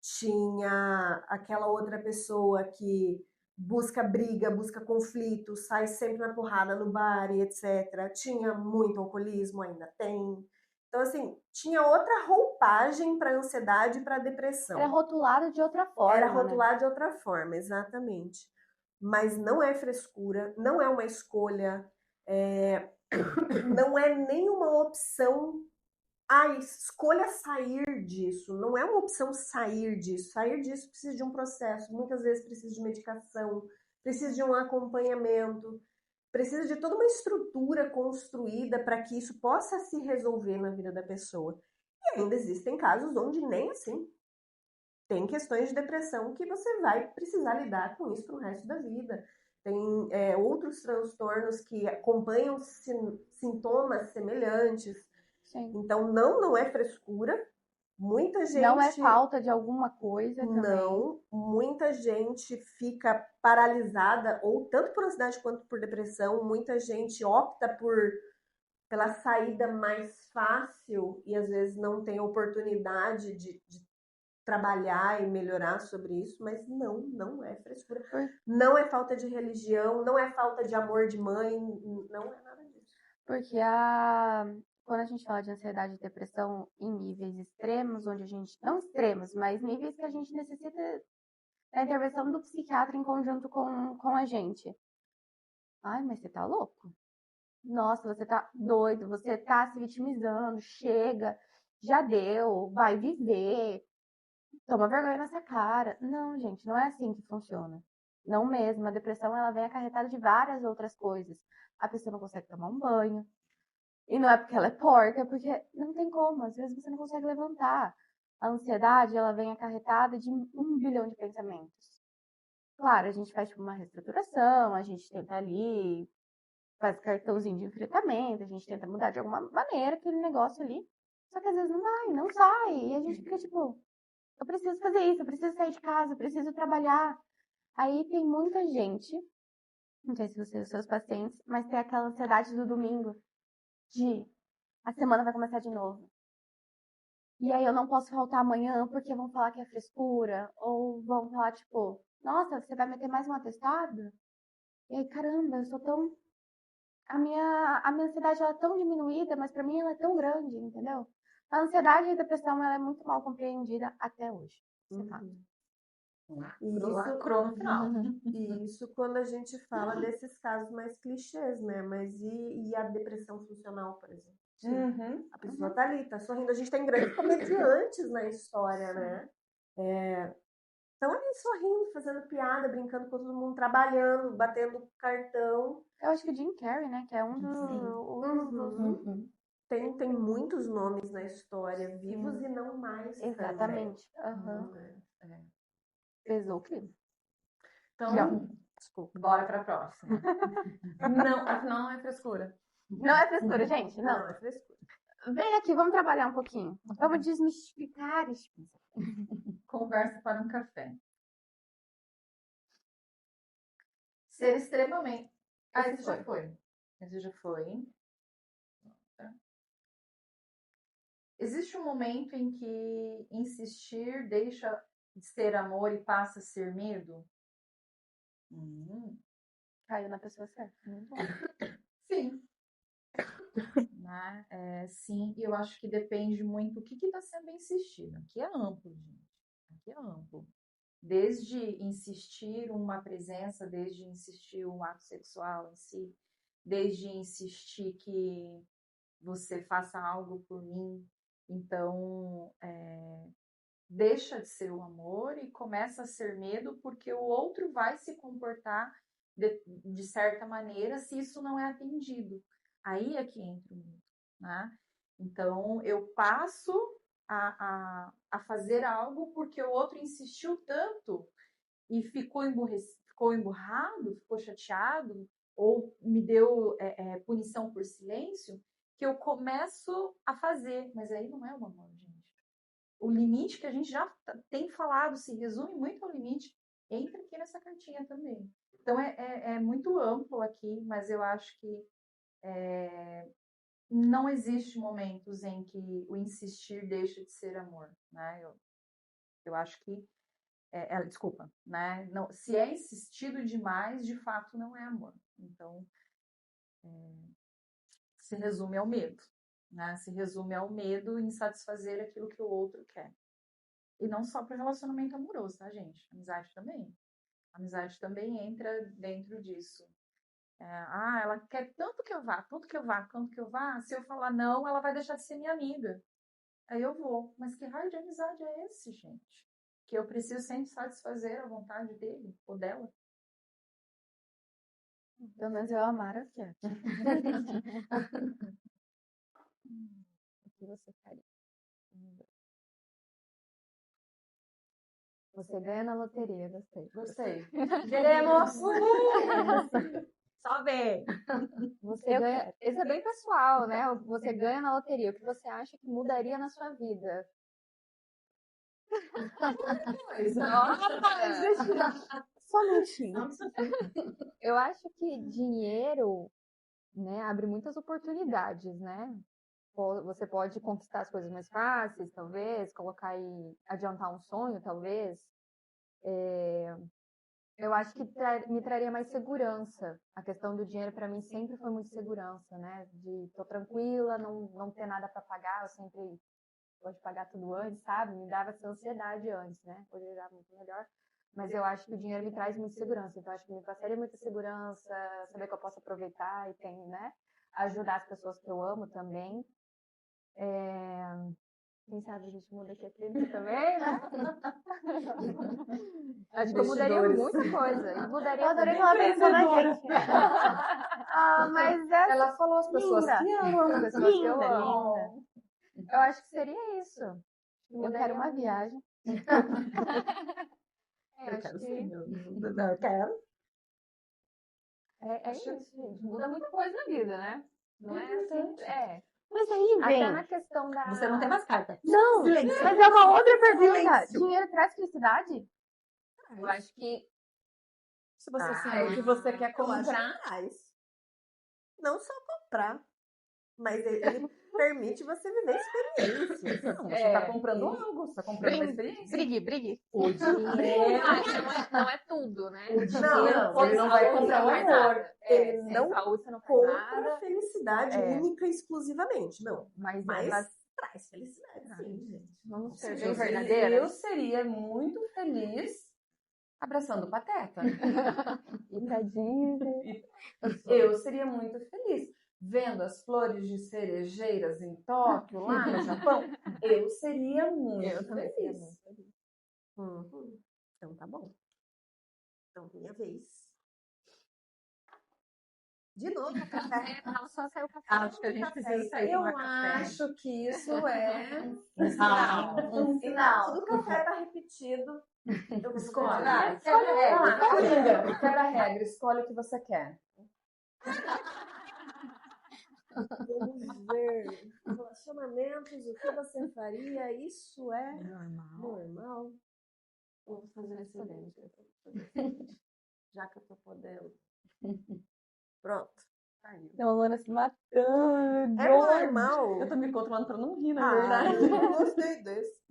Tinha aquela outra pessoa que busca briga, busca conflito, sai sempre na porrada no bar e etc. Tinha muito alcoolismo, ainda tem. Então, assim, tinha outra roupagem para ansiedade e para depressão. Era rotulado de outra forma. Era né? rotulado de outra forma, exatamente. Mas não é frescura, não é uma escolha, não é nenhuma opção. Escolha sair disso. Não é uma opção sair disso. Sair disso precisa de um processo. Muitas vezes precisa de medicação, precisa de um acompanhamento, precisa de toda uma estrutura construída para que isso possa se resolver na vida da pessoa. E ainda existem casos onde nem assim. Tem questões de depressão que você vai precisar lidar com isso para o resto da vida. Tem outros transtornos que acompanham sintomas semelhantes. Sim. Então, não é frescura. Muita gente... Não é falta de alguma coisa também. Não, muita gente fica paralisada, ou tanto por ansiedade quanto por depressão. Muita gente opta pela saída mais fácil e às vezes não tem oportunidade de trabalhar e melhorar sobre isso, mas não é frescura. Não é falta de religião, não é falta de amor de mãe, não é nada disso. Porque quando a gente fala de ansiedade e depressão em níveis extremos, onde a gente, não extremos, mas níveis que a gente necessita da intervenção do psiquiatra em conjunto com a gente. Ai, mas você tá louco? Nossa, você tá doido, você tá se vitimizando, chega, já deu, vai viver, toma vergonha nessa cara. Não, gente, não é assim que funciona. Não mesmo, a depressão ela vem acarretada de várias outras coisas. A pessoa não consegue tomar um banho, e não é porque ela é porca, é porque não tem como, às vezes você não consegue levantar. A ansiedade, ela vem acarretada de 1 bilhão de pensamentos. Claro, a gente faz tipo uma reestruturação, a gente tenta ali, faz cartãozinho de enfrentamento, a gente tenta mudar de alguma maneira aquele negócio ali. Só que às vezes não vai, não sai. E a gente fica tipo, eu preciso fazer isso, eu preciso sair de casa, eu preciso trabalhar. Aí tem muita gente, não sei se você e os seus pacientes, mas tem aquela ansiedade do domingo, de a semana vai começar de novo. E aí eu não posso faltar amanhã porque vão falar que é frescura. Ou vão falar, tipo, nossa, você vai meter mais um atestado? E aí, caramba, eu sou tão... A minha ansiedade ela é tão diminuída, mas pra mim ela é tão grande, entendeu? A ansiedade e a depressão ela é muito mal compreendida até hoje. Você fala. Lacrou no final. E isso quando a gente fala desses casos mais clichês, né? Mas e a depressão funcional, por exemplo? A pessoa tá ali, tá sorrindo. A gente tem grandes comediantes na história, né? Estão ali sorrindo, fazendo piada, brincando com todo mundo, trabalhando, batendo cartão. Eu acho que o Jim Carrey, né? Que é um dos... Tem muitos nomes na história, vivos e não mais. Exatamente. Pesou o clima. Então, Desculpa. bora pra próxima. Não, afinal não é frescura. Não é frescura, gente. Não Não. é frescura. Vem aqui, vamos trabalhar um pouquinho. Vamos desmistificar isso. Conversa para um café. Ser extremamente... esse já foi. Esse já foi. Existe um momento em que insistir deixa de ser amor e passa a ser medo? Caiu na pessoa certa. Muito bom. Sim. Né? Sim, e eu acho que depende muito do que está sendo insistido. Aqui é amplo, gente. Aqui é amplo. Desde insistir uma presença, desde insistir um ato sexual em si, desde insistir que você faça algo por mim. Então, deixa de ser o amor e começa a ser medo porque o outro vai se comportar de certa maneira se isso não é atendido. Aí é que entra o medo, né? Então, eu passo a fazer algo porque o outro insistiu tanto e ficou emburrado, ficou chateado ou me deu punição por silêncio, que eu começo a fazer. Mas aí não é o amor, gente. O limite que a gente já tem falado, se resume muito ao limite, entra aqui nessa cartinha também. Então é muito amplo aqui, mas eu acho que não existe momentos em que o insistir deixa de ser amor, né? Eu acho que desculpa, né? Não, se é insistido demais, de fato não é amor. Então se resume ao medo, né? Se resume ao medo em satisfazer aquilo que o outro quer. E não só para o relacionamento amoroso, tá, gente? Amizade também. Amizade também entra dentro disso. Ela quer tanto que eu vá, tanto que eu vá, tanto que eu vá. Se eu falar não, ela vai deixar de ser minha amiga. Aí eu vou. Mas que raio de amizade é esse, gente? Que eu preciso sempre satisfazer a vontade dele ou dela? Pelo menos eu amar aqui. O que você faria? Você ganha na loteria, gostei. Gostei. Queremos! Só ver! Você ganha. Esse é bem pessoal, né? Você ganha na loteria. O que você acha que mudaria na sua vida? Só um minutinho. Eu acho que dinheiro, né, abre muitas oportunidades, né? Você pode conquistar as coisas mais fáceis, talvez, colocar e adiantar um sonho, talvez. Eu acho que me traria mais segurança. A questão do dinheiro para mim sempre foi muito segurança, né? De tô tranquila, não ter nada para pagar, eu sempre gosto de pagar tudo antes, sabe? Me dava essa ansiedade antes, né? Hoje eu já muito melhor. Mas eu acho que o dinheiro me traz muita segurança. Então, acho que me passaria muita segurança, saber que eu posso aproveitar e tem, né? Ajudar as pessoas que eu amo também. Quem sabe a gente muda aqui a clínica também, né? Acho que eu mudaria muita coisa. E mudaria Eu adorei também. que ela pensou na gente. Mas é Ela falou as pessoas linda. que amam. As pessoas que eu Linda, amo. Eu acho que seria isso. Eu quero uma viagem. Eu Acho quero que sim. Eu quero. é isso, gente. Muda muita coisa na vida, né? Não é assim. Mas aí Até vem. na questão da. Você não tem mais carta. Não, Silêncio. mas é uma outra pergunta. Silêncio. Dinheiro traz felicidade? Eu acho que. Se você sabe o que você quer Eu acho comprar, que traz. Não só comprar, mas ele permite você viver experiências. não, você está comprando algo, você está comprando uma experiência. Brigue. O dinheiro, Não é tudo, né? o dinheiro, ele não vai comprar o amor. Ele Sem não saúde você não faz compra nada. felicidade única e exclusivamente. Não. Mas Traz felicidade, sim, gente. vamos ser Eu bem seria- verdadeiras. Eu seria muito feliz abraçando o Pateta. E pra Disney. Eu seria muito feliz vendo as flores de cerejeiras em Tóquio, lá no Japão. Eu seria muito feliz. Uhum. Então tá bom. Então, minha vez. De novo, café. Ela só saiu café. Acho que a gente precisa sair Eu tomar café. acho que isso é Um sinal. um sinal. Tudo café tá repetido. Eu vou Escolhe. escolher. Quebra-regra, escolhe o que você quer. Vamos ver. Relacionamentos, o que você faria? Isso é normal. Vamos fazer esse polêmica. Já que eu tô podendo. Pronto. Então, a Luana se matando. É normal. Eu tô me controlando pra não rir, na Ah, verdade. eu não gostei desse.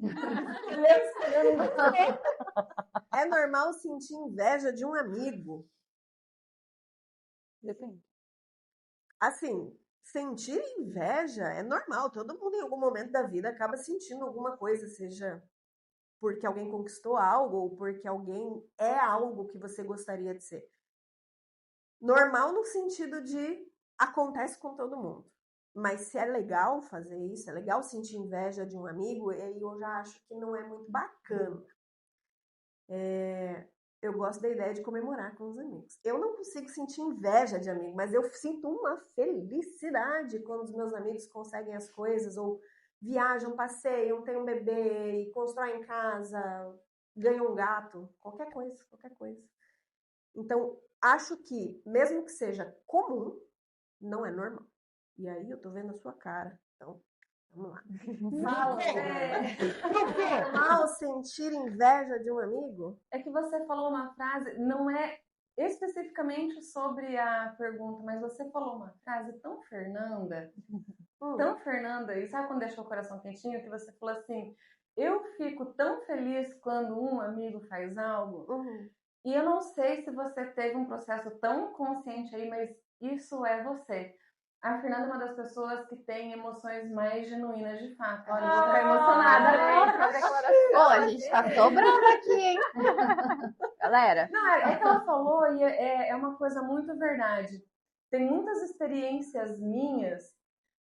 É normal sentir inveja de um amigo. Depende. Assim, sentir inveja é normal. Todo mundo em algum momento da vida acaba sentindo alguma coisa, seja porque alguém conquistou algo ou porque alguém é algo que você gostaria de ser. Normal no sentido de acontece com todo mundo. Mas se é legal fazer isso, é legal sentir inveja de um amigo, aí eu já acho que não é muito bacana. Eu gosto da ideia de comemorar com os amigos. Eu não consigo sentir inveja de amigo, mas eu sinto uma felicidade quando os meus amigos conseguem as coisas, ou viajam, passeiam, têm um bebê, e constroem casa, ganham um gato, qualquer coisa, qualquer coisa. Então, acho que, mesmo que seja comum, não é normal. E aí eu tô vendo a sua cara. Então, vamos lá. Mal sentir inveja de um amigo? É que você falou uma frase, não é especificamente sobre a pergunta, mas você falou uma frase tão Fernanda, e sabe quando deixa o coração quentinho, que você falou assim, eu fico tão feliz quando um amigo faz algo, e eu não sei se você teve um processo tão consciente aí, mas isso é você. A Fernanda é uma das pessoas que tem emoções mais genuínas de fato. Olha, eu vou ficar emocionada. Pô, a gente tá sobrando aqui, hein? Galera. Não, é que ela falou e é uma coisa muito verdade. Tem muitas experiências minhas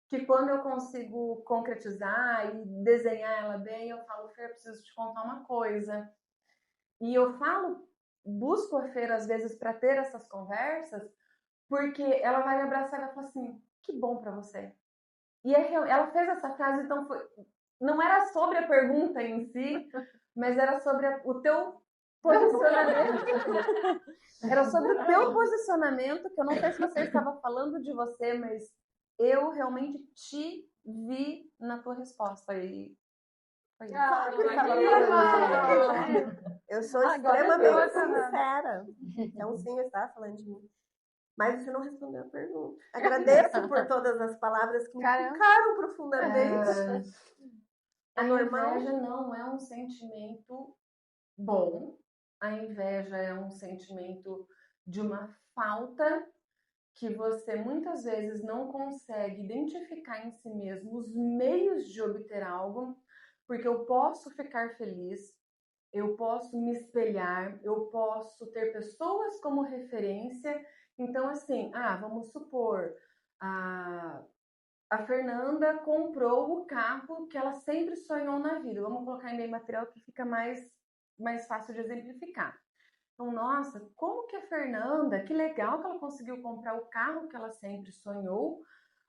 que quando eu consigo concretizar e desenhar ela bem, eu falo, Fer, eu preciso te contar uma coisa. E eu busco a Fer às vezes para ter essas conversas, porque ela vai me abraçar e vai falar assim, que bom para você. E ela fez essa frase, então não era sobre a pergunta em si, mas era sobre o teu posicionamento. Era sobre o teu posicionamento, que eu não sei se você estava falando de você, mas eu realmente te vi na tua resposta. E foi isso. Eu sou extremamente sincera. Então, sim, eu estava falando de mim. Mas você não respondeu a pergunta. Agradeço por todas as palavras que me tocaram profundamente. A inveja não é um sentimento bom. A inveja é um sentimento de uma falta que você muitas vezes não consegue identificar em si mesmo os meios de obter algo, porque eu posso ficar feliz, eu posso me espelhar, eu posso ter pessoas como referência. Então, assim, vamos supor, a Fernanda comprou o carro que ela sempre sonhou na vida. Vamos colocar em bem material que fica mais fácil de exemplificar. Então, nossa, como que a Fernanda, que legal que ela conseguiu comprar o carro que ela sempre sonhou.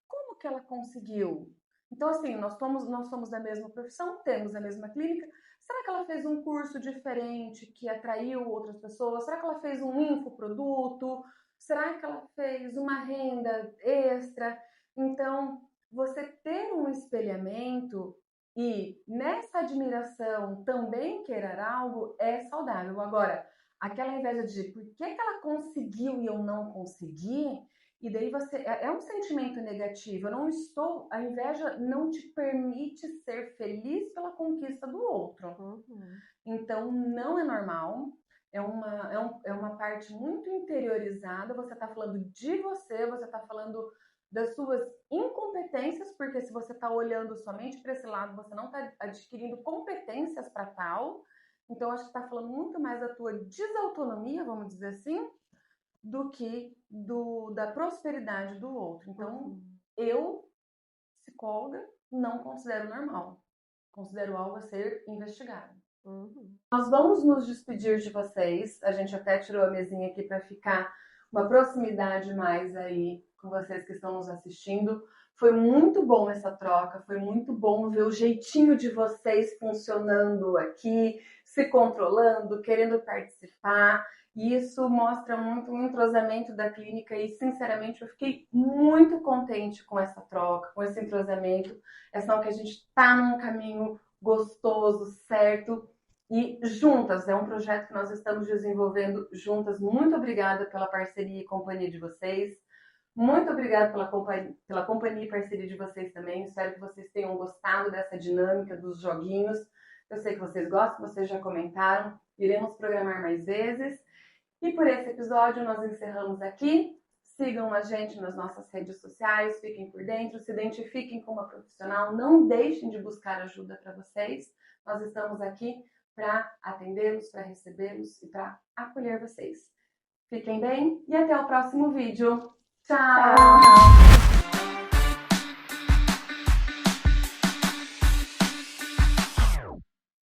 Como que ela conseguiu? Então, assim, nós somos da mesma profissão, temos a mesma clínica. Será que ela fez um curso diferente que atraiu outras pessoas? Será que ela fez um infoproduto? Será que ela fez uma renda extra? Então, você ter um espelhamento e nessa admiração também querer algo é saudável. Agora, aquela inveja de por que ela conseguiu e eu não consegui, e daí é um sentimento negativo. A inveja não te permite ser feliz pela conquista do outro. Então, não é normal. É uma parte muito interiorizada. Você está falando de você está falando das suas incompetências, porque se você está olhando somente para esse lado, você não está adquirindo competências para tal. Então, acho que está falando muito mais da tua desautonomia, vamos dizer assim, do que da prosperidade do outro. Então, eu, psicóloga, não considero normal. Considero algo a ser investigado. Nós vamos nos despedir de vocês. A gente até tirou a mesinha aqui para ficar uma proximidade mais aí com vocês que estão nos assistindo. Foi muito bom essa troca, foi muito bom ver o jeitinho de vocês funcionando aqui, se controlando, querendo participar. E isso mostra muito o entrosamento da clínica e, sinceramente, eu fiquei muito contente com essa troca, com esse entrosamento. É sinal que a gente está num caminho gostoso, certo? E juntas, é um projeto que nós estamos desenvolvendo juntas. Muito obrigada pela parceria e companhia de vocês. Muito obrigada pela companhia e parceria de vocês também. Espero que vocês tenham gostado dessa dinâmica dos joguinhos. Eu sei que vocês gostam, vocês já comentaram. Iremos programar mais vezes. E por esse episódio nós encerramos aqui. Sigam a gente nas nossas redes sociais, fiquem por dentro, se identifiquem com uma profissional, não deixem de buscar ajuda para vocês. Nós estamos aqui para atendê-los, para recebê-los e para acolher vocês. Fiquem bem e até o próximo vídeo. Tchau!